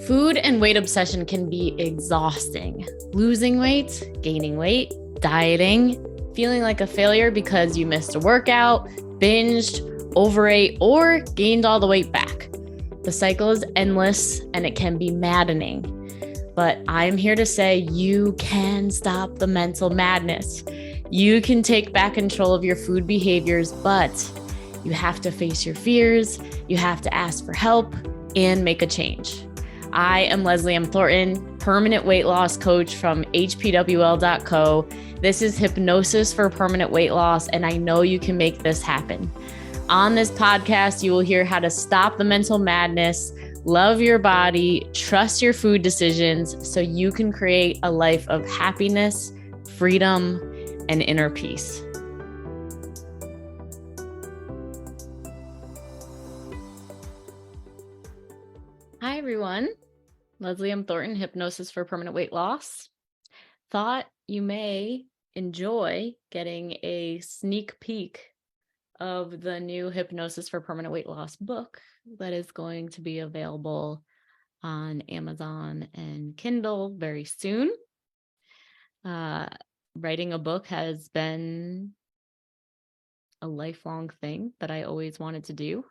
Food and weight obsession can be exhausting. Losing weight, gaining weight, dieting, feeling like a failure because you missed a workout, binged, overate, or gained all the weight back. The cycle is endless and it can be maddening. But I'm here to say you can stop the mental madness. You can take back control of your food behaviors, but you have to face your fears, you have to ask for help, and make a change. I am Leslie M. Thornton, permanent weight loss coach from hpwl.co. This is Hypnosis for Permanent Weight Loss, and I know you can make this happen. On this podcast, you will hear how to stop the mental madness, love your body, trust your food decisions so you can create a life of happiness, freedom, and inner peace. Hi, everyone. Leslie M. Thornton, Hypnosis for Permanent Weight Loss. Thought you may enjoy getting a sneak peek of the new Hypnosis for Permanent Weight Loss book that is going to be available on Amazon and Kindle very soon. Writing a book has been a lifelong thing that I always wanted to do.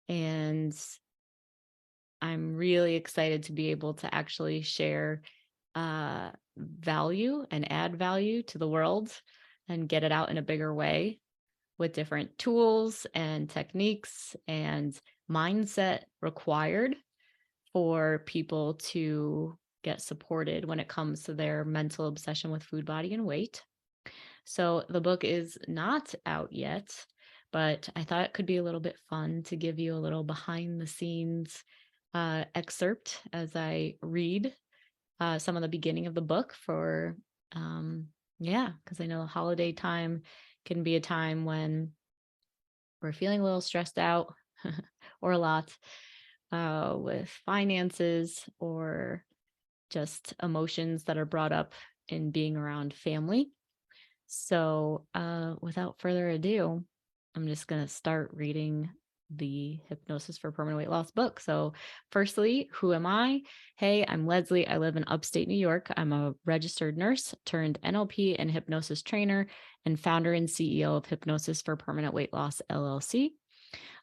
And I'm really excited to be able to actually share value and add value to the world and get it out in a bigger way with different tools and techniques and mindset required for people to get supported when it comes to their mental obsession with food, body, and weight. So the book is not out yet, but I thought it could be a little bit fun to give you a little behind the scenes excerpt as I read some of the beginning of the book for, because I know the holiday time can be a time when we're feeling a little stressed out or a lot with finances or just emotions that are brought up in being around family. So without further ado, I'm just going to start reading the Hypnosis for Permanent Weight Loss book. So firstly, who am I? Hey, I'm Leslie. I live in upstate New York. I'm a registered nurse turned NLP and hypnosis trainer and founder and CEO of Hypnosis for Permanent Weight Loss, LLC.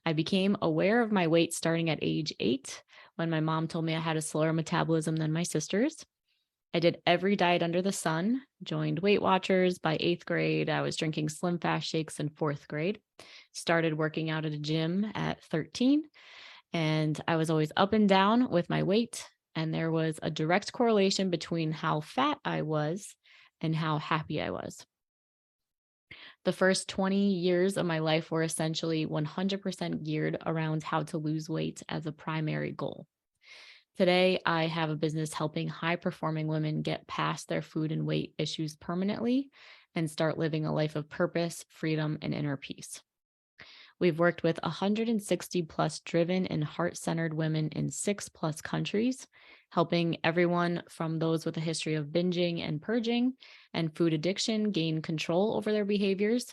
I became aware of my weight starting at age 8 when my mom told me I had a slower metabolism than my sisters. I did every diet under the sun, joined Weight Watchers by 8th grade. I was drinking Slim Fast shakes in 4th grade, started working out at a gym at 13, and I was always up and down with my weight. And there was a direct correlation between how fat I was and how happy I was. The first 20 years of my life were essentially 100% geared around how to lose weight as a primary goal. Today, I have a business helping high-performing women get past their food and weight issues permanently and start living a life of purpose, freedom, and inner peace. We've worked with 160 plus driven and heart-centered women in 6+ countries, helping everyone from those with a history of binging and purging and food addiction gain control over their behaviors,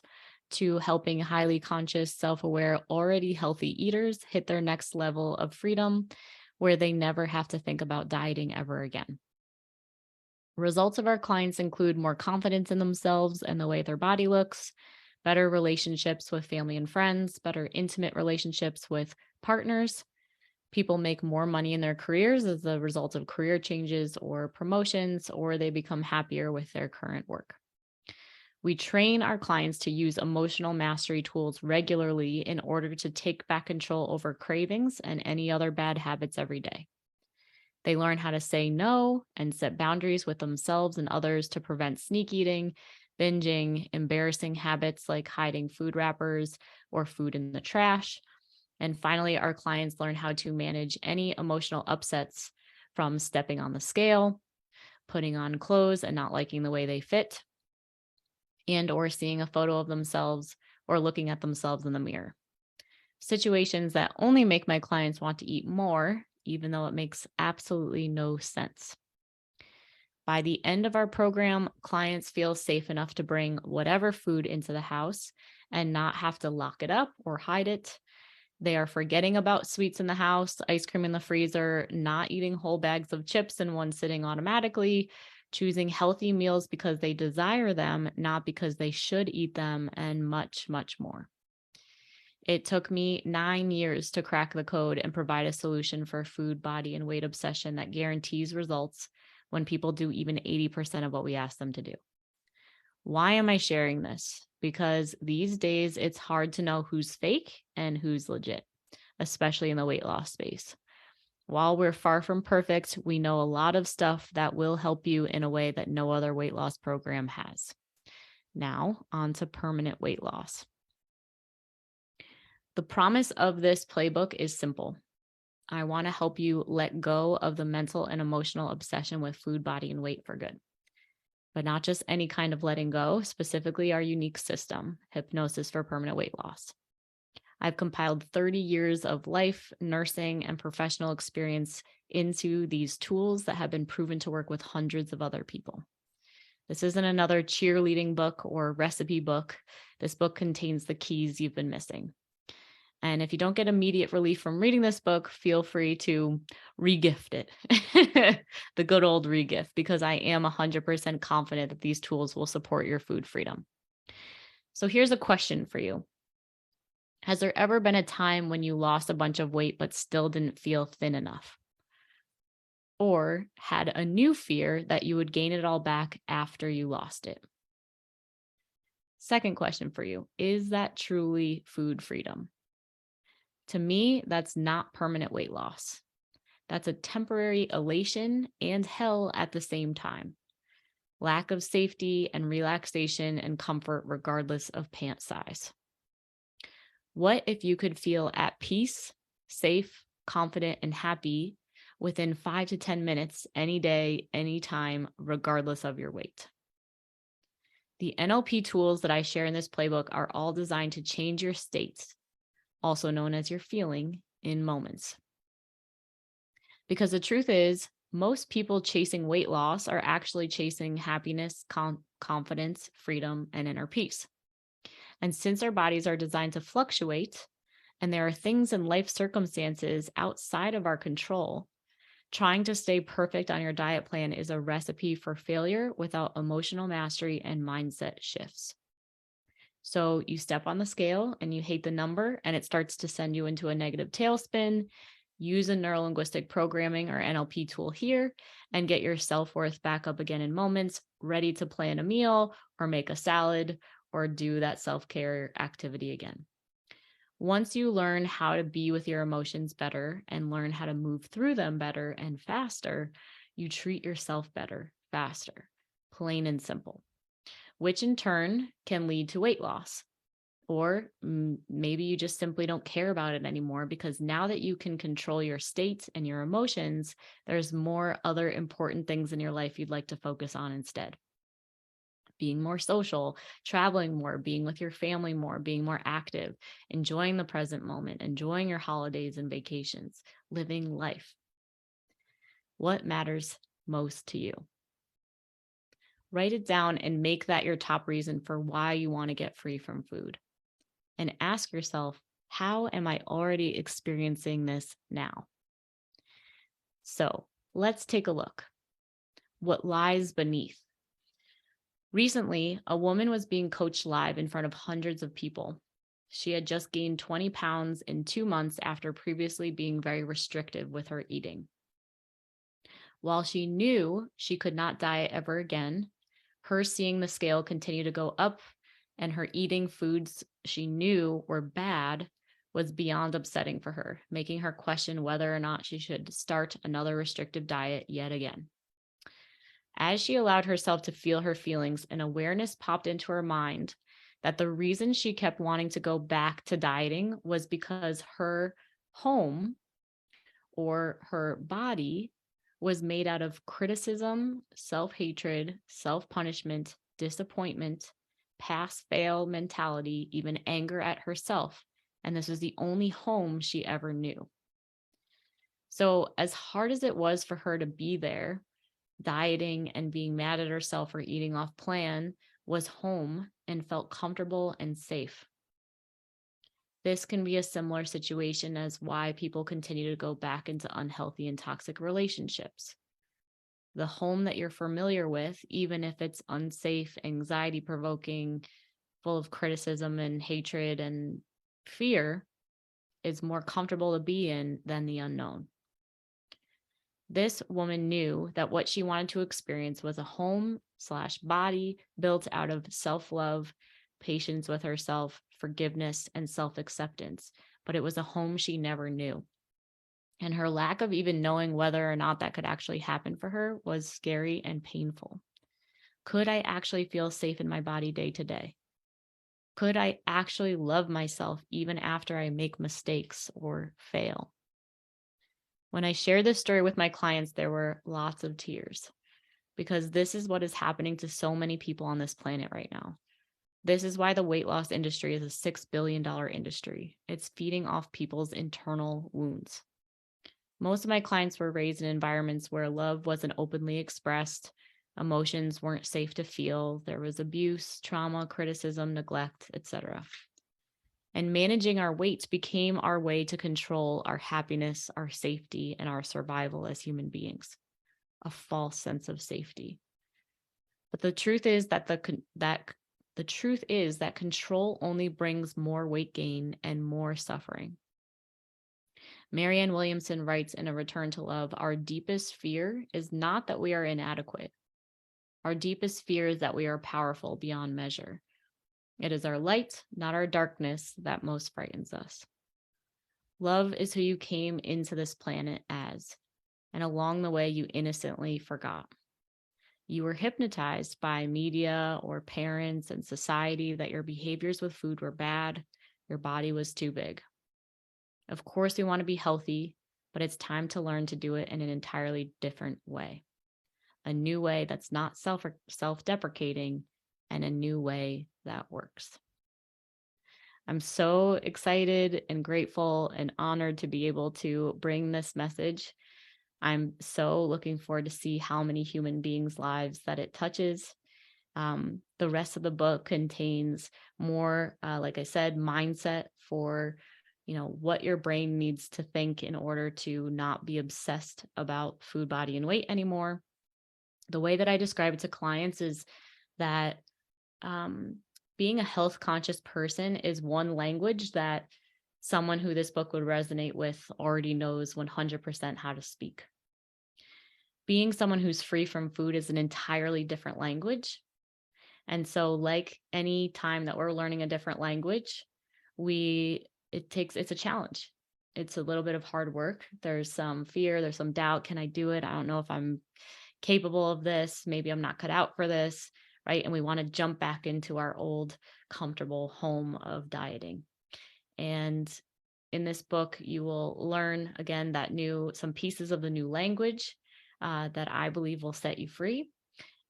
to helping highly conscious, self-aware, already healthy eaters hit their next level of freedom, where they never have to think about dieting ever again. Results of our clients include more confidence in themselves and the way their body looks, better relationships with family and friends, better intimate relationships with partners. People make more money in their careers as a result of career changes or promotions, or they become happier with their current work. We train our clients to use emotional mastery tools regularly in order to take back control over cravings and any other bad habits every day. They learn how to say no and set boundaries with themselves and others to prevent sneak eating, binging, embarrassing habits like hiding food wrappers or food in the trash. And finally, our clients learn how to manage any emotional upsets from stepping on the scale, putting on clothes and not liking the way they fit, and or seeing a photo of themselves or looking at themselves in the mirror. Situations that only make my clients want to eat more, even though it makes absolutely no sense. By the end of our program, clients feel safe enough to bring whatever food into the house and not have to lock it up or hide it. They are forgetting about sweets in the house, ice cream in the freezer, not eating whole bags of chips in one sitting automatically, choosing healthy meals because they desire them, not because they should eat them, and much, much more. It took me 9 years to crack the code and provide a solution for food, body, and weight obsession that guarantees results when people do even 80% of what we ask them to do. Why am I sharing this? Because these days it's hard to know who's fake and who's legit, especially in the weight loss space. While we're far from perfect, we know a lot of stuff that will help you in a way that no other weight loss program has. Now, on to permanent weight loss. The promise of this playbook is simple. I want to help you let go of the mental and emotional obsession with food, body, and weight for good. But not just any kind of letting go, specifically our unique system, Hypnosis for permanent weight loss. I've compiled 30 years of life, nursing, and professional experience into these tools that have been proven to work with hundreds of other people. This isn't another cheerleading book or recipe book. This book contains the keys you've been missing. And if you don't get immediate relief from reading this book, feel free to regift it, the good old regift, because I am 100% confident that these tools will support your food freedom. So here's a question for you. Has there ever been a time when you lost a bunch of weight but still didn't feel thin enough? Or had a new fear that you would gain it all back after you lost it? Second question for you. Is that truly food freedom? To me, that's not permanent weight loss. That's a temporary elation and hell at the same time. Lack of safety and relaxation and comfort regardless of pant size. What if you could feel at peace, safe, confident, and happy within 5 to 10 minutes any day, anytime, regardless of your weight? The NLP tools that I share in this playbook are all designed to change your state, also known as your feeling, in moments. Because the truth is, most people chasing weight loss are actually chasing happiness, confidence, freedom, and inner peace. And since our bodies are designed to fluctuate, and there are things in life circumstances outside of our control, trying to stay perfect on your diet plan is a recipe for failure without emotional mastery and mindset shifts. So you step on the scale and you hate the number and it starts to send you into a negative tailspin. Use a neurolinguistic programming or NLP tool here and get your self-worth back up again in moments, ready to plan a meal or make a salad or do that self-care activity again. Once you learn how to be with your emotions better and learn how to move through them better and faster, you treat yourself better, faster, plain and simple, which in turn can lead to weight loss. Or maybe you just simply don't care about it anymore because now that you can control your state and your emotions, there's more other important things in your life you'd like to focus on instead. Being more social, traveling more, being with your family more, being more active, enjoying the present moment, enjoying your holidays and vacations, living life. What matters most to you? Write it down and make that your top reason for why you want to get free from food. And ask yourself, how am I already experiencing this now? So let's take a look. What lies beneath? Recently, a woman was being coached live in front of hundreds of people. She had just gained 20 pounds in 2 months after previously being very restrictive with her eating. While she knew she could not diet ever again, her seeing the scale continue to go up and her eating foods she knew were bad was beyond upsetting for her, making her question whether or not she should start another restrictive diet yet again. As she allowed herself to feel her feelings, an awareness popped into her mind that the reason she kept wanting to go back to dieting was because her home or her body was made out of criticism, self-hatred, self-punishment, disappointment, pass-fail mentality, even anger at herself. And this was the only home she ever knew. So as hard as it was for her to be there, dieting and being mad at herself for eating off plan, was home and felt comfortable and safe. This can be a similar situation as why people continue to go back into unhealthy and toxic relationships. The home that you're familiar with, even if it's unsafe, anxiety provoking, full of criticism and hatred and fear, is more comfortable to be in than the unknown. This woman knew that what she wanted to experience was a home/body built out of self-love, patience with herself, forgiveness, and self-acceptance. But it was a home she never knew. And her lack of even knowing whether or not that could actually happen for her was scary and painful. Could I actually feel safe in my body day to day? Could I actually love myself even after I make mistakes or fail? When I share this story with my clients, there were lots of tears because this is what is happening to so many people on this planet right now. This is why the weight loss industry is a $6 billion industry. It's feeding off people's internal wounds. Most of my clients were raised in environments where love wasn't openly expressed, emotions weren't safe to feel, there was abuse, trauma, criticism, neglect, etc. And managing our weight became our way to control our happiness, our safety, and our survival as human beings. A false sense of safety. But the truth is that the truth is that control only brings more weight gain and more suffering. Marianne Williamson writes in A Return to Love, our deepest fear is not that we are inadequate. Our deepest fear is that we are powerful beyond measure. It is our light, not our darkness, that most frightens us. Love is who you came into this planet as, and along the way you innocently forgot. You were hypnotized by media or parents and society that your behaviors with food were bad, your body was too big. Of course, we want to be healthy, but it's time to learn to do it in an entirely different way. A new way that's not self-deprecating, and a new way that works. I'm so excited and grateful and honored to be able to bring this message. I'm so looking forward to see how many human beings' lives that it touches. The rest of the book contains more, like I said, mindset for what your brain needs to think in order to not be obsessed about food, body, and weight anymore. The way that I describe it to clients is that being a health conscious person is one language that someone who this book would resonate with already knows 100% how to speak. Being someone who's free from food is an entirely different language. And so, like any time that we're learning a different language, it's a challenge. It's a little bit of hard work. There's some fear, there's some doubt. Can I do it? I don't know if I'm capable of this. Maybe I'm not cut out for this, right? And we want to jump back into our old comfortable home of dieting. And in this book, you will learn again some pieces of the new language that I believe will set you free,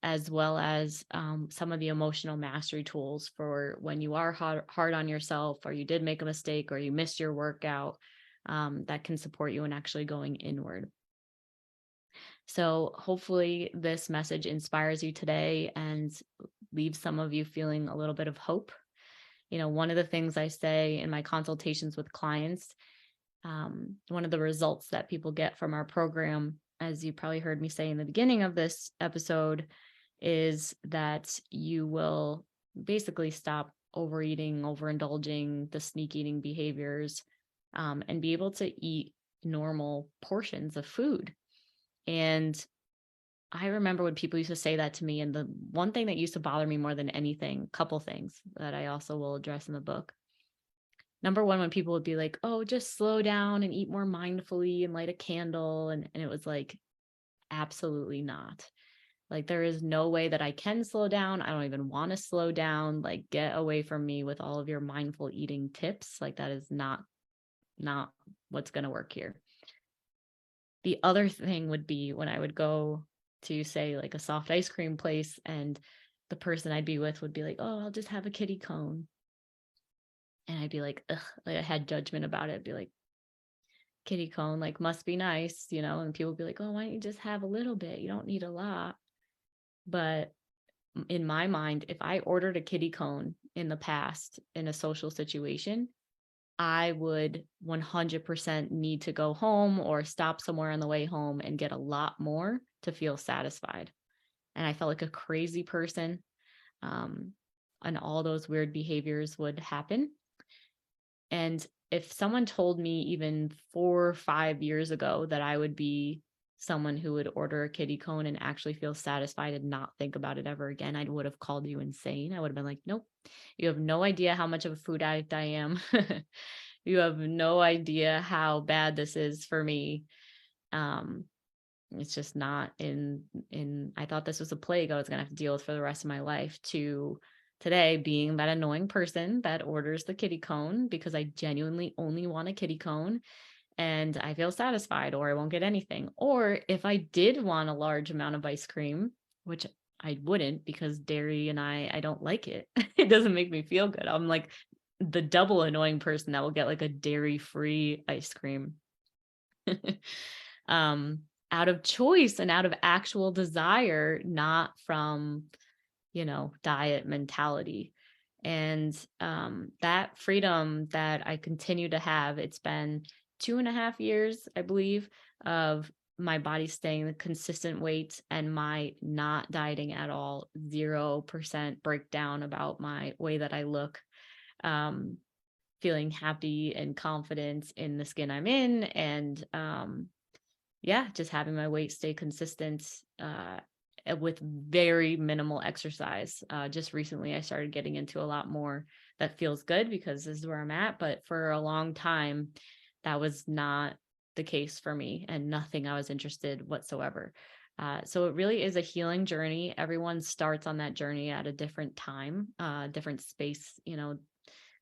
as well as some of the emotional mastery tools for when you are hard on yourself, or you did make a mistake, or you missed your workout, that can support you in actually going inward. So hopefully this message inspires you today and leaves some of you feeling a little bit of hope. One of the things I say in my consultations with clients, one of the results that people get from our program, as you probably heard me say in the beginning of this episode, is that you will basically stop overeating, overindulging, the sneak eating behaviors, and be able to eat normal portions of food. And I remember when people used to say that to me, and the one thing that used to bother me more than anything, couple things that I also will address in the book. Number one, when people would be like, oh, just slow down and eat more mindfully and light a candle. And it was like, absolutely not. Like, there is no way that I can slow down. I don't even want to slow down. Like, get away from me with all of your mindful eating tips. Like, that is not what's going to work here. The other thing would be when I would go to, say, like a soft ice cream place, and the person I'd be with would be like, oh, I'll just have a kitty cone. And I'd be like, ugh, like I had judgment about it. I'd be like, kitty cone, like, must be nice, and people would be like, oh, why don't you just have a little bit? You don't need a lot. But in my mind, if I ordered a kitty cone in the past in a social situation, I would 100% need to go home or stop somewhere on the way home and get a lot more to feel satisfied. And I felt like a crazy person. Um, and all those weird behaviors would happen. And if someone told me even 4 or 5 years ago that I would be someone who would order a kitty cone and actually feel satisfied and not think about it ever again, I would have called you insane. I would have been like, nope, you have no idea how much of a food addict I am. You have no idea how bad this is for me. Um, it's just not I thought this was a plague I was going to have to deal with for the rest of my life, to today being that annoying person that orders the kitty cone because I genuinely only want a kitty cone and I feel satisfied, or I won't get anything. Or if I did want a large amount of ice cream, which I wouldn't, because dairy and I don't like it. It doesn't make me feel good. I'm like the double annoying person that will get like a dairy-free ice cream. Out of choice and out of actual desire, not from, diet mentality. And that freedom that I continue to have, it's been 2.5 years, I believe, of my body staying the consistent weight and my not dieting at all, 0% breakdown about my way that I look, feeling happy and confident in the skin I'm in, and just having my weight stay consistent with very minimal exercise. Just recently, I started getting into a lot more that feels good because this is where I'm at. But for a long time, that was not the case for me, and nothing I was interested whatsoever. So it really is a healing journey. Everyone starts on that journey at a different time, different space,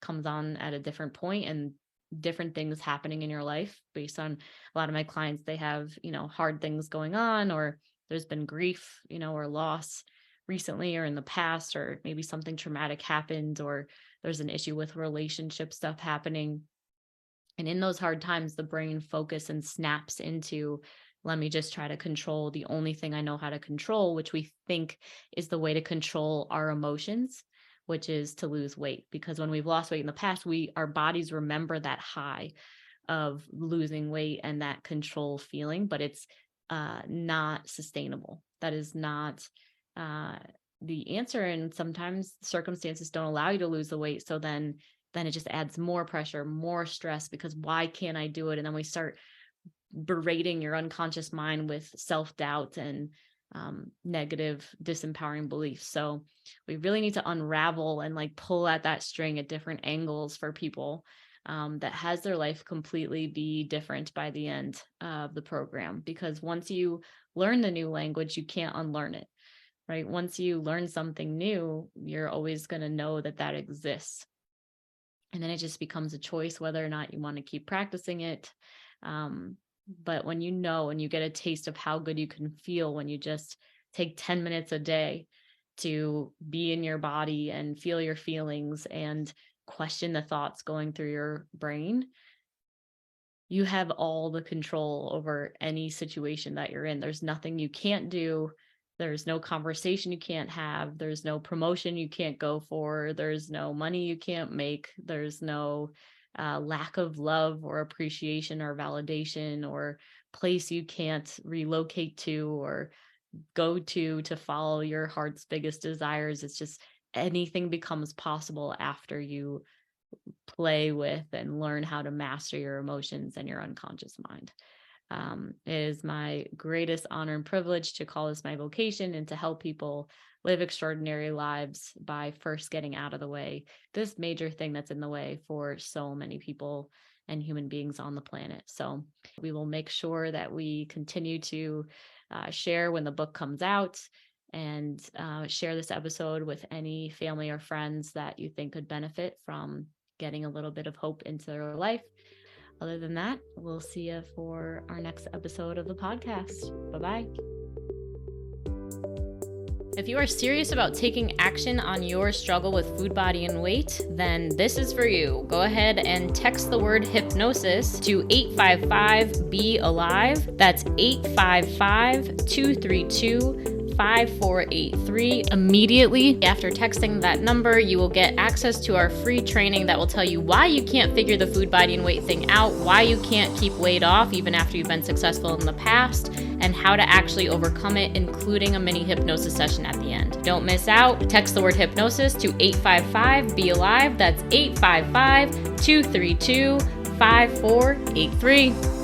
comes on at a different point, and different things happening in your life based on a lot of my clients. They have, hard things going on, or there's been grief, or loss recently or in the past, or maybe something traumatic happened, or there's an issue with relationship stuff happening. And in those hard times, the brain focuses and snaps into, let me just try to control the only thing I know how to control, which we think is the way to control our emotions, which is to lose weight. Because when we've lost weight in the past, our bodies remember that high of losing weight and that control feeling, but it's not sustainable. That is not the answer. And sometimes circumstances don't allow you to lose the weight. So then it just adds more pressure, more stress, because why can't I do it? And then we start berating your unconscious mind with self-doubt and negative, disempowering beliefs. So we really need to unravel and pull at that string at different angles for people that has their life completely be different by the end of the program. Because once you learn the new language, you can't unlearn it, right? Once you learn something new, you're always going to know that exists. And then it just becomes a choice whether or not you want to keep practicing it. But when and you get a taste of how good you can feel when you just take 10 minutes a day to be in your body and feel your feelings and question the thoughts going through your brain, you have all the control over any situation that you're in. There's nothing you can't do. There's no conversation you can't have. There's no promotion you can't go for. There's no money you can't make. There's no lack of love or appreciation or validation or place you can't relocate to or go to follow your heart's biggest desires. It's just anything becomes possible after you play with and learn how to master your emotions and your unconscious mind. It is my greatest honor and privilege to call this my vocation and to help people live extraordinary lives by first getting out of the way, this major thing that's in the way for so many people and human beings on the planet. So we will make sure that we continue to share when the book comes out, and share this episode with any family or friends that you think could benefit from getting a little bit of hope into their life. Other than that, we'll see you for our next episode of the podcast. Bye-bye. If you are serious about taking action on your struggle with food, body, and weight, then this is for you. Go ahead and text the word hypnosis to 855-BE-ALIVE. That's 855-232 5483. Immediately after texting that number, you will get access to our free training that will tell you why you can't figure the food, body, and weight thing out, why you can't keep weight off even after you've been successful in the past, and how to actually overcome it, including a mini hypnosis session at the end. Don't miss out. Text the word hypnosis to 855-BE-ALIVE. That's 855-232-5483.